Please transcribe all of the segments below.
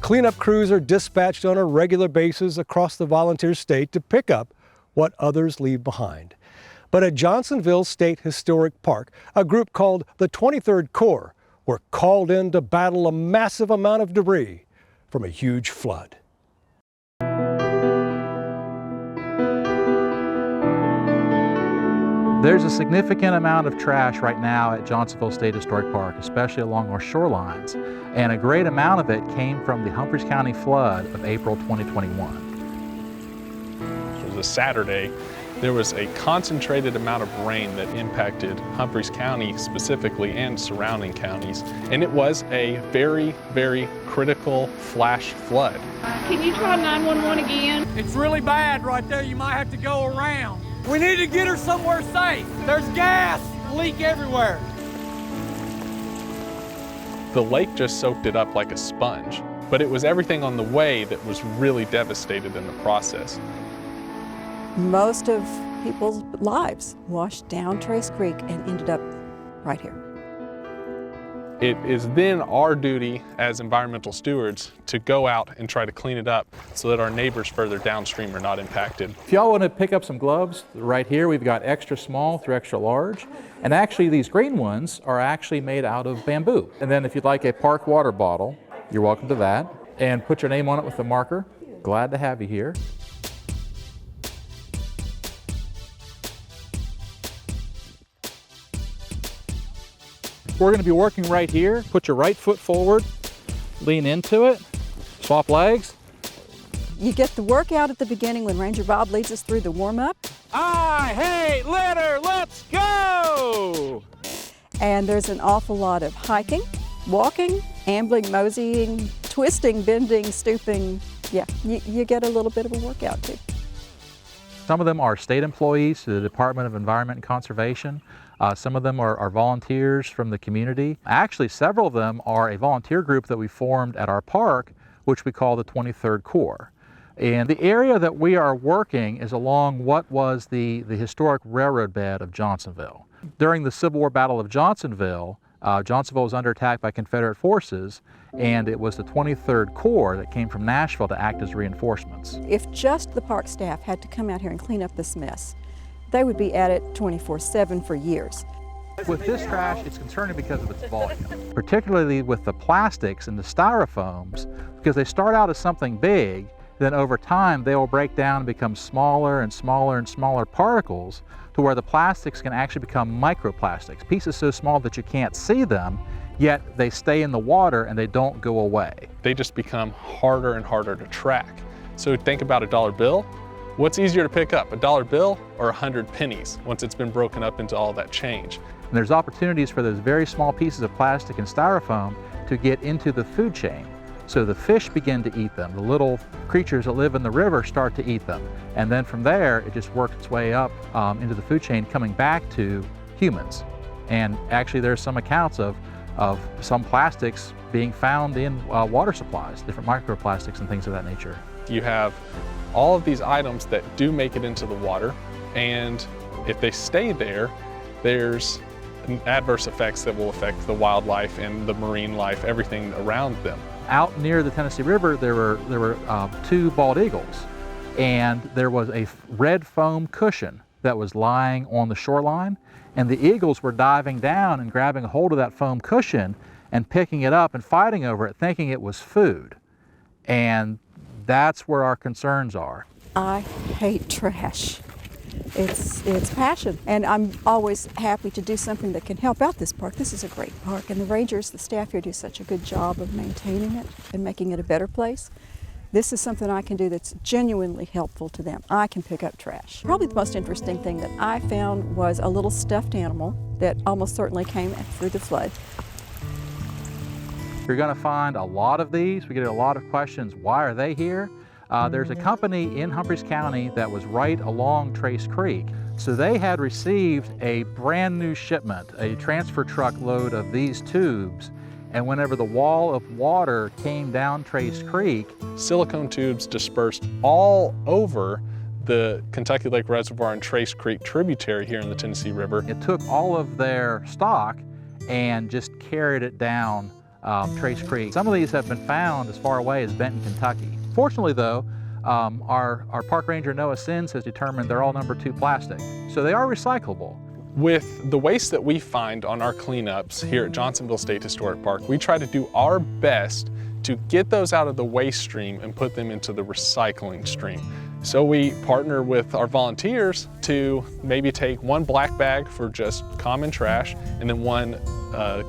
Cleanup crews are dispatched on a regular basis across the volunteer state to pick up what others leave behind. But at Johnsonville State Historic Park, a group called the 23rd Corps were called in to battle a massive amount of debris from a huge flood. There's a significant amount of trash right now at Johnsonville State Historic Park, especially along our shorelines, and a great amount of it came from the Humphreys County flood of April 2021. It was a Saturday. There was a concentrated amount of rain that impacted Humphreys County specifically and surrounding counties, and it was a very, very critical flash flood. Can you try 911 again? It's really bad right there. You might have to go around. We need to get her somewhere safe. There's gas leak everywhere. The lake just soaked it up like a sponge, but it was everything on the way that was really devastated in the process. Most of people's lives washed down Trace Creek and ended up right here. It is then our duty as environmental stewards to go out and try to clean it up so that our neighbors further downstream are not impacted. If y'all want to pick up some gloves, right here we've got extra small through extra large. And actually these green ones are actually made out of bamboo. And then if you'd like a park water bottle, you're welcome to that. And put your name on it with a marker. Glad to have you here. We're going to be working right here. Put your right foot forward, lean into it, swap legs. You get the workout at the beginning when Ranger Bob leads us through the warm-up. I hate litter, let's go! And there's an awful lot of hiking, walking, ambling, moseying, twisting, bending, stooping. Yeah, you get a little bit of a workout too. Some of them are state employees to the Department of Environment and Conservation. Some of them are volunteers from the community. Actually, several of them are a volunteer group that we formed at our park, which we call the 23rd Corps. And the area that we are working is along what was the historic railroad bed of Johnsonville. During the Civil War Battle of Johnsonville, Johnsonville was under attack by Confederate forces, and it was the 23rd Corps that came from Nashville to act as reinforcements. If just the park staff had to come out here and clean up this mess, they would be at it 24/7 for years. With this trash, it's concerning because of its volume, particularly with the plastics and the styrofoams, because they start out as something big, then over time they will break down and become smaller and smaller and smaller particles to where the plastics can actually become microplastics, pieces so small that you can't see them, yet they stay in the water and they don't go away. They just become harder and harder to track. So think about a dollar bill. What's easier to pick up, a dollar bill or 100 pennies once it's been broken up into all that change? And there's opportunities for those very small pieces of plastic and styrofoam to get into the food chain. So the fish begin to eat them. The little creatures that live in the river start to eat them. And then from there, it just works its way up into the food chain, coming back to humans. And actually there's some accounts of some plastics being found in water supplies, different microplastics and things of that nature. You have all of these items that do make it into the water, and if they stay there, there's adverse effects that will affect the wildlife and the marine life, everything around them. Out near the Tennessee River, there were two bald eagles, and there was a red foam cushion that was lying on the shoreline, and the eagles were diving down and grabbing a hold of that foam cushion and picking it up and fighting over it, thinking it was food. And that's where our concerns are. I hate trash. It's passion, and I'm always happy to do something that can help out this park. This is a great park, and the rangers, the staff here do such a good job of maintaining it and making it a better place. This is something I can do that's genuinely helpful to them. I can pick up trash. Probably the most interesting thing that I found was a little stuffed animal that almost certainly came through the flood. You're going to find a lot of these. We get a lot of questions, why are they here? There's a company in Humphreys County that was right along Trace Creek. So they had received a brand new shipment, a transfer truck load of these tubes, and whenever the wall of water came down Trace Creek, Silicone tubes dispersed all over the Kentucky Lake Reservoir and Trace Creek tributary here in the Tennessee River. It took all of their stock and just carried it down Trace Creek. Some of these have been found as far away as Benton, Kentucky. Fortunately though, our park ranger Noah Sins has determined they're all number 2 plastic, so they are recyclable. With the waste that we find on our cleanups here at Johnsonville State Historic Park, we try to do our best to get those out of the waste stream and put them into the recycling stream. So we partner with our volunteers to maybe take one black bag for just common trash and then one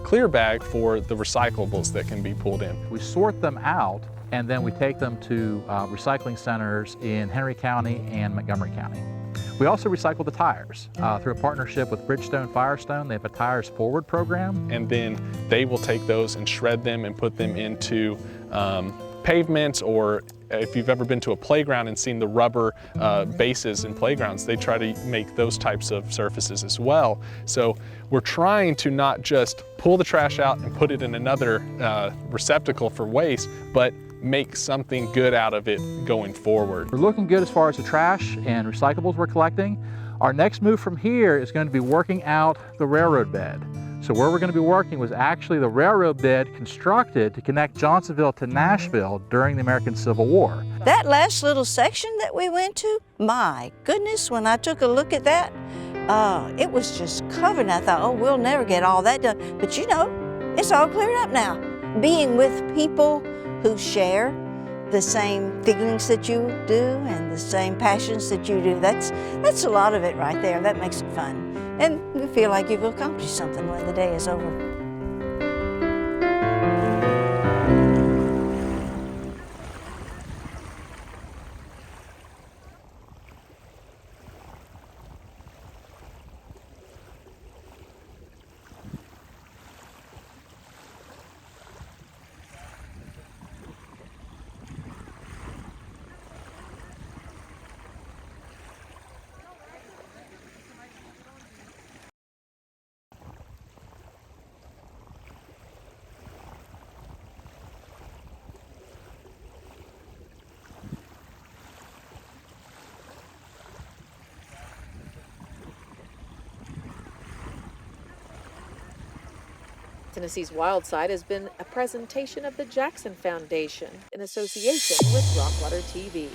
clear bag for the recyclables that can be pulled in. We sort them out and then we take them to recycling centers in Henry County and Montgomery County. We also recycle the tires through a partnership with Bridgestone Firestone. They have a Tires Forward program. And then they will take those and shred them and put them into pavements, or if you've ever been to a playground and seen the rubber bases in playgrounds, they try to make those types of surfaces as well. So we're trying to not just pull the trash out and put it in another receptacle for waste, but make something good out of it going forward. We're looking good as far as the trash and recyclables we're collecting. Our next move from here is going to be working out the railroad bed. So where we're going to be working was actually the railroad bed constructed to connect Johnsonville to Nashville during the American Civil War. That last little section that we went to, my goodness, when I took a look at that, it was just covered. I thought, oh, we'll never get all that done. But you know, it's all cleared up now. Being with people who share the same feelings that you do and the same passions that you do, that's a lot of it right there. That makes it fun. And you feel like you've accomplished something when the day is over. Tennessee's Wild Side has been a presentation of the Jackson Foundation in association with Rockwater TV.